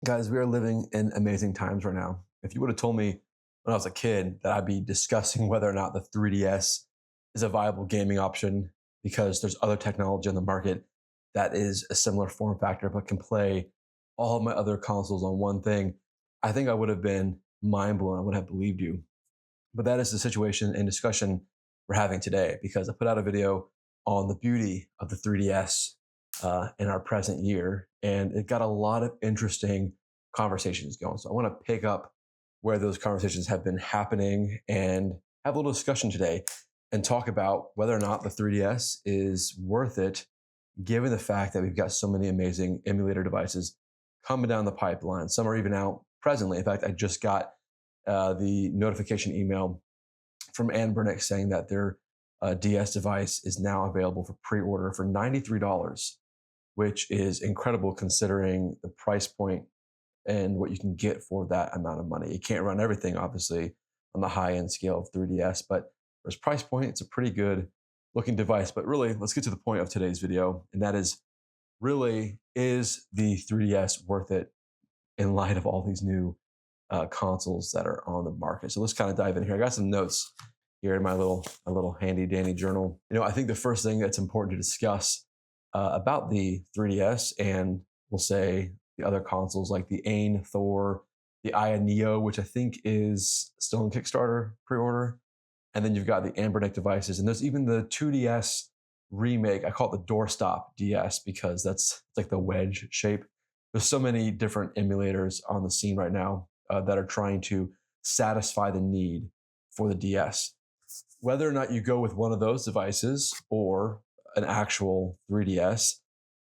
Guys, we are living in amazing times right now. If you would have told me when I was a kid that I'd be discussing whether or not the 3DS is a viable gaming option because there's other technology on the market that is a similar form factor but can play all of my other consoles on one thing, I think I would have been mind blown. I would have believed you. But that is the situation and discussion we're having today because I put out a video on the beauty of the 3DS in our present year, and it got a lot of interesting conversations going. So I want to pick up where those conversations have been happening and have a little discussion today and talk about whether or not the 3DS is worth it, given the fact that we've got so many amazing emulator devices coming down the pipeline. Some are even out presently. In fact, I just got the notification email from Anbernic saying that their DS device is now available for pre-order for $93, which is incredible considering the price point and what you can get for that amount of money. You can't run everything, obviously, on the high-end scale of 3DS, but for its price point, it's a pretty good looking device. But really, let's get to the point of today's video, and that is, really, is the 3DS worth it in light of all these new consoles that are on the market? So let's kind of dive in here. I got some notes here in my little handy dandy journal. I think the first thing that's important to discuss about the 3DS, and we'll say the other consoles like the AYN Thor, the AYANEO, which I think is still in Kickstarter pre-order, and then you've got the Anbernic devices, and there's even the 2DS remake. I call it the doorstop DS because it's like the wedge shape. There's so many different emulators on the scene right now that are trying to satisfy the need for the DS. Whether or not you go with one of those devices or an actual 3DS,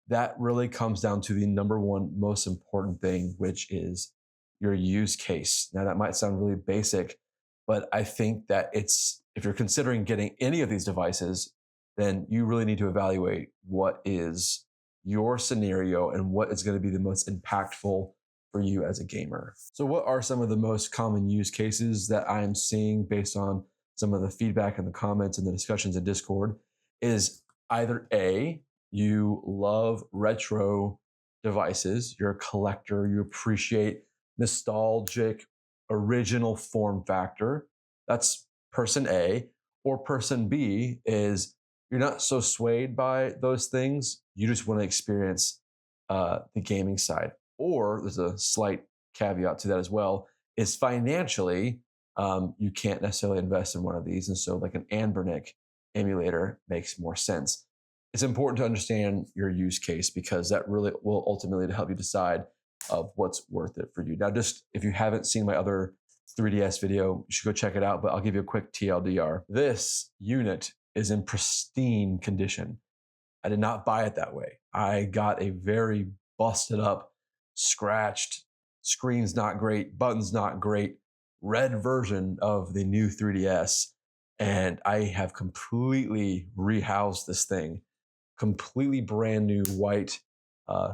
that really comes down to the number one most important thing, which is your use case. Now, that might sound really basic, but I think that if you're considering getting any of these devices, then you really need to evaluate what is your scenario and what is going to be the most impactful for you as a gamer. So what are some of the most common use cases that I am seeing based on some of the feedback in the comments and the discussions in Discord is either A, you love retro devices, you're a collector, you appreciate nostalgic, original form factor. That's person A. Or person B is you're not so swayed by those things. You just want to experience the gaming side. Or there's a slight caveat to that as well, is financially, you can't necessarily invest in one of these. And so like an Anbernic emulator makes more sense. It's important to understand your use case because that really will ultimately help you decide of what's worth it for you. Now, just if you haven't seen my other 3DS video, you should go check it out, but I'll give you a quick TLDR. This unit is in pristine condition. I did not buy it that way. I got a very busted up, scratched, screen's not great, buttons not great, red version of the new 3DS. And I have completely rehoused this thing. Completely brand new white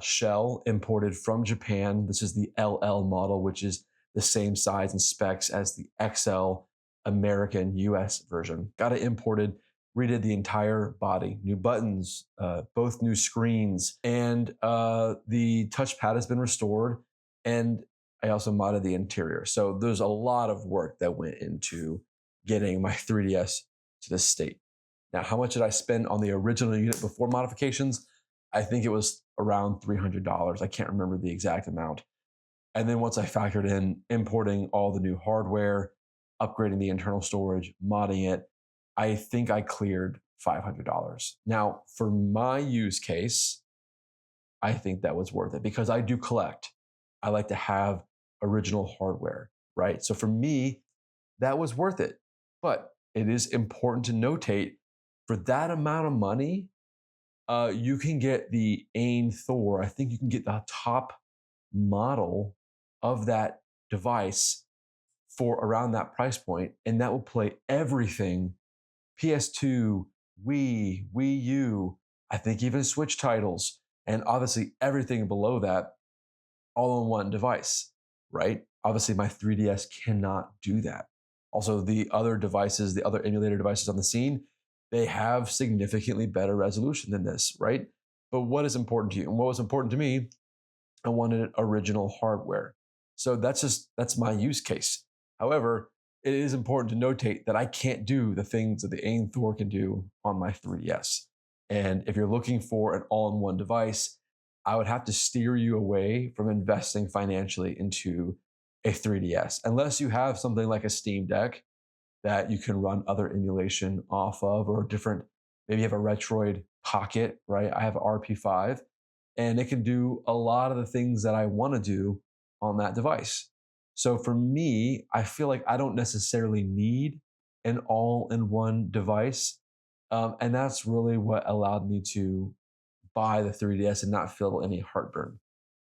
shell imported from Japan. This is the LL model, which is the same size and specs as the XL American US version. Got it imported, redid the entire body, new buttons, both new screens, and the touchpad has been restored. And I also modded the interior. So there's a lot of work that went into getting my 3DS to this state. Now, how much did I spend on the original unit before modifications? I think it was around $300. I can't remember the exact amount. And then once I factored in importing all the new hardware, upgrading the internal storage, modding it, I think I cleared $500. Now, for my use case, I think that was worth it because I do collect. I like to have original hardware, right? So for me, that was worth it. But it is important to notate for that amount of money, you can get the AYN Thor. I think you can get the top model of that device for around that price point, and that will play everything PS2, Wii, Wii U, I think even Switch titles, and obviously everything below that all on one device, right? Obviously my 3DS cannot do that. Also, the other devices, the other emulator devices on the scene, they have significantly better resolution than this, right? But what is important to you? And what was important to me I wanted original hardware. So that's my use case. However, it is important to notate that I can't do the things that the AYN Thor can do on my 3DS. And if you're looking for an all-in-one device, I would have to steer you away from investing financially into a 3DS, unless you have something like a Steam Deck that you can run other emulation off of, or different, maybe you have a Retroid Pocket, right? I have an RP5, and it can do a lot of the things that I want to do on that device. So for me, I feel like I don't necessarily need an all-in-one device. And that's really what allowed me to buy the 3DS and not feel any heartburn.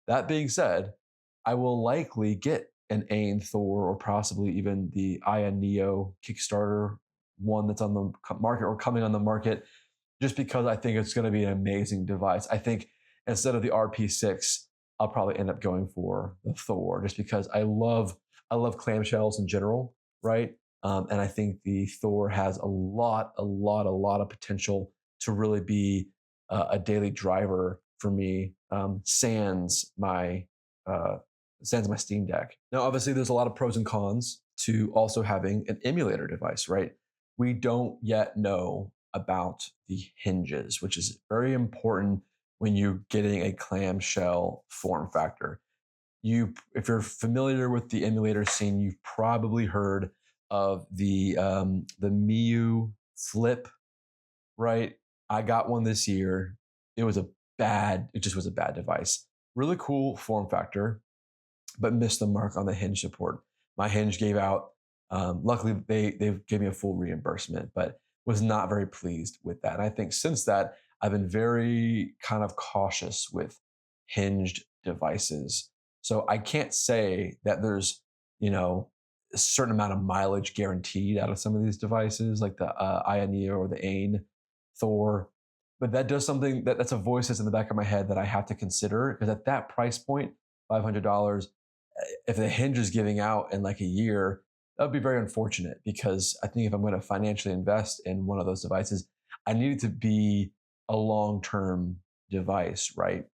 That being said, I will likely get an AYN Thor, or possibly even the AYANEO Kickstarter one that's on the market or coming on the market, just because I think it's going to be an amazing device. I think instead of the RP6, I'll probably end up going for the Thor, just because I love clamshells in general, right? And I think the Thor has a lot of potential to really be a daily driver for me, uh, sans my Steam Deck. Now, obviously, there's a lot of pros and cons to also having an emulator device, right? We don't yet know about the hinges, which is very important when you're getting a clamshell form factor. If you're familiar with the emulator scene, you've probably heard of the Miu Flip, right? I got one this year. It just was a bad device. Really cool form factor, but missed the mark on the hinge support. My hinge gave out. Luckily, they gave me a full reimbursement, but was not very pleased with that. And I think since that, I've been very kind of cautious with hinged devices. So I can't say that there's, a certain amount of mileage guaranteed out of some of these devices, like the AYANEO or the AYN Thor. But that does something that's a voice that's in the back of my head that I have to consider, because at that price point, $500, if the hinge is giving out in like a year, that would be very unfortunate, because I think if I'm going to financially invest in one of those devices, I need it to be a long-term device, right?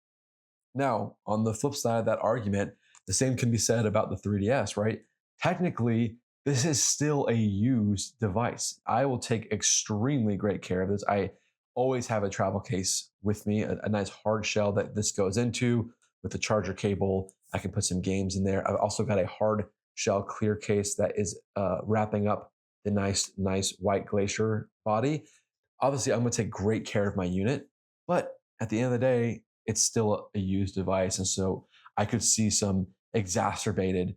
Now, on the flip side of that argument, the same can be said about the 3DS, right? Technically, this is still a used device. I will take extremely great care of this. I always have a travel case with me, a nice hard shell that this goes into with the charger cable. I can put some games in there. I've also got a hard shell clear case that is wrapping up the nice white glacier body. Obviously, I'm going to take great care of my unit, but at the end of the day, it's still a used device. And so I could see some exacerbated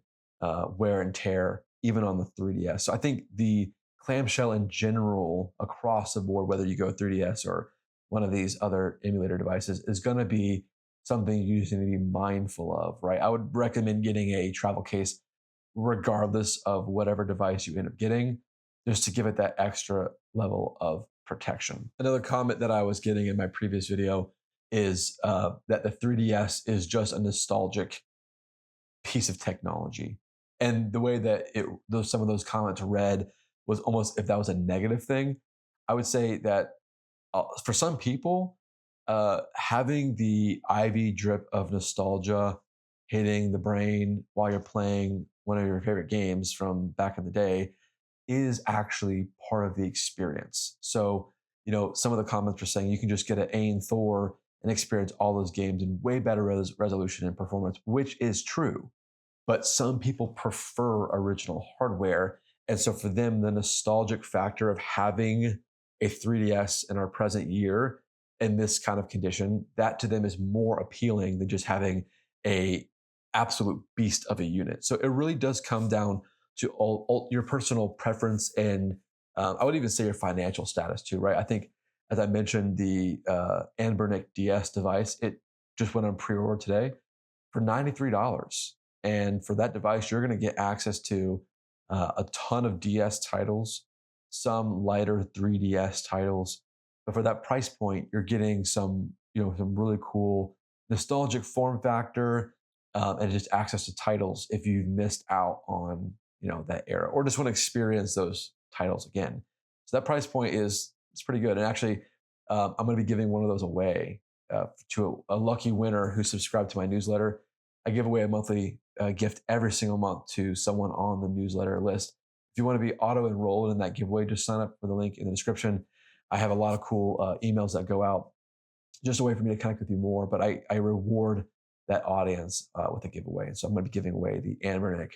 wear and tear even on the 3DS. So I think the clamshell in general across the board, whether you go 3DS or one of these other emulator devices, is going to be something you just need to be mindful of, right? I would recommend getting a travel case regardless of whatever device you end up getting, just to give it that extra level of protection. Another comment that I was getting in my previous video is that the 3DS is just a nostalgic piece of technology. And the way that some of those comments read was almost if that was a negative thing. I would say that for some people, having the IV drip of nostalgia hitting the brain while you're playing one of your favorite games from back in the day is actually part of the experience. So, some of the comments were saying you can just get an AYN Thor and experience all those games in way better resolution and performance, which is true. But some people prefer original hardware. And so for them, the nostalgic factor of having a 3DS in our present year in this kind of condition, that to them is more appealing than just having a absolute beast of a unit. So it really does come down to all your personal preference, and I would even say your financial status too, right? I think, as I mentioned, the Anbernic DS device, it just went on pre-order today for $93. And for that device, you're going to get access to a ton of DS titles, some lighter 3DS titles. But for that price point, you're getting some really cool nostalgic form factor, and just access to titles if you've missed out on that era, or just want to experience those titles again. So that price point it's pretty good. And actually, I'm going to be giving one of those away to a lucky winner who subscribed to my newsletter. I give away a monthly gift every single month to someone on the newsletter list. If you want to be auto enrolled in that giveaway, just sign up for the link in the description. I have a lot of cool emails that go out just a way for me to connect with you more, but I reward that audience with a giveaway. And so I'm going to be giving away the Anbernic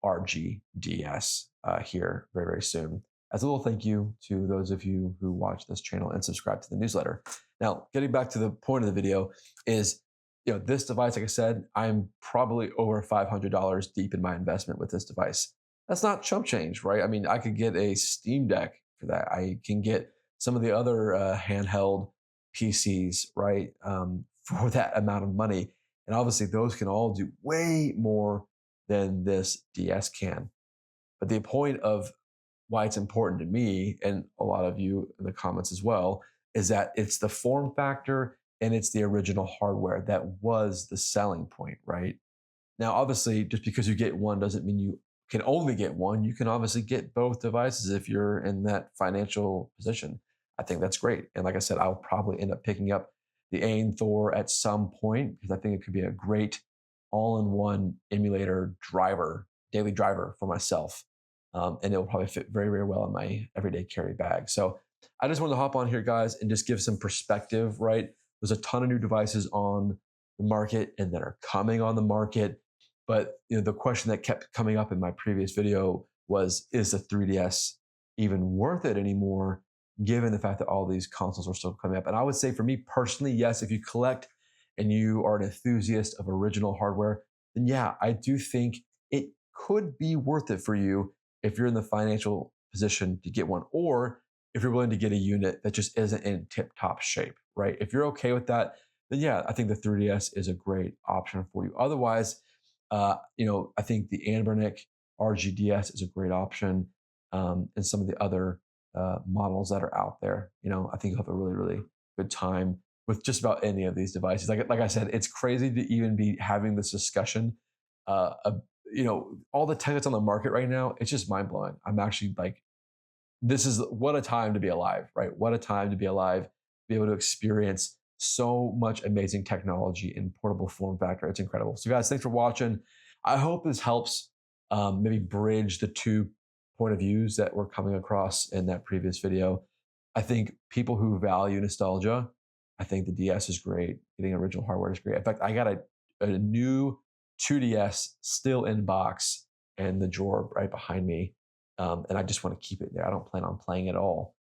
RG DS here very, very soon. As a little thank you to those of you who watch this channel and subscribe to the newsletter. Now, getting back to the point of the video is, this device, like I said, I'm probably over $500 deep in my investment with this device. That's not chump change, right? I mean, I could get a Steam Deck for that. I can get some of the other handheld PCs, right, for that amount of money. And obviously those can all do way more than this DS can. But the point of why it's important to me, and a lot of you in the comments as well, is that it's the form factor and it's the original hardware that was the selling point, right? Now, obviously, just because you get one doesn't mean you can only get one. You can obviously get both devices if you're in that financial position. I think that's great. And like I said, I'll probably end up picking up the AYN Thor at some point because I think it could be a great all-in-one emulator driver, daily driver for myself. And it will probably fit very, very well in my everyday carry bag. So I just wanted to hop on here, guys, and just give some perspective, right? There's a ton of new devices on the market and that are coming on the market. But the question that kept coming up in my previous video was, is the 3DS even worth it anymore, given the fact that all these consoles are still coming up? And I would say for me personally, yes, if you collect and you are an enthusiast of original hardware, then yeah, I do think it could be worth it for you if you're in the financial position to get one, or if you're willing to get a unit that just isn't in tip-top shape, right? If you're okay with that, then yeah, I think the 3DS is a great option for you. Otherwise, I think the Anbernic RG DS is a great option, and some of the other models that are out there. I think you'll have a really, really good time with just about any of these devices. Like I said, it's crazy to even be having this discussion. All the tech that's on the market right now, it's just mind blowing. I'm actually like, this is what a time to be alive, right? What a time to be alive, be able to experience so much amazing technology in portable form factor. It's incredible. So guys, thanks for watching. I hope this helps maybe bridge the two point of views that were coming across in that previous video. I think people who value nostalgia, I think the DS is great. Getting original hardware is great. In fact, I got a new 2DS still in box in the drawer right behind me. And I just want to keep it there. I don't plan on playing at all.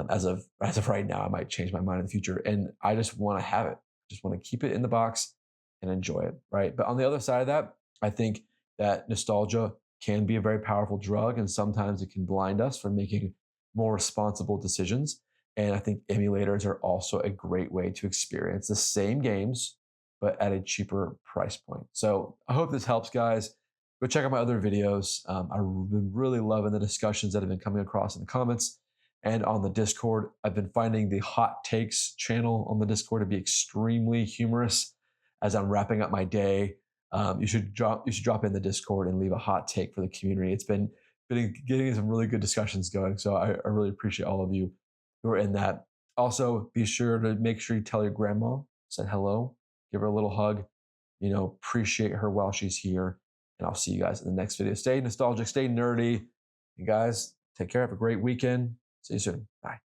As of right now, I might change my mind in the future. And I just want to have it. Just want to keep it in the box and enjoy it, right? But on the other side of that, I think that nostalgia can be a very powerful drug, and sometimes it can blind us from making more responsible decisions. And I think emulators are also a great way to experience the same games, but at a cheaper price point. So I hope this helps, guys. Go check out my other videos. I've been really loving the discussions that have been coming across in the comments and on the Discord. I've been finding the hot takes channel on the Discord to be extremely humorous as I'm wrapping up my day. You should drop in the Discord and leave a hot take for the community. It's been getting some really good discussions going. So I really appreciate all of you who are in that. Also, be sure to make sure you tell your grandma, said hello, give her a little hug, appreciate her while she's here. And I'll see you guys in the next video. Stay nostalgic, stay nerdy. You guys, take care. Have a great weekend. See you soon. Bye.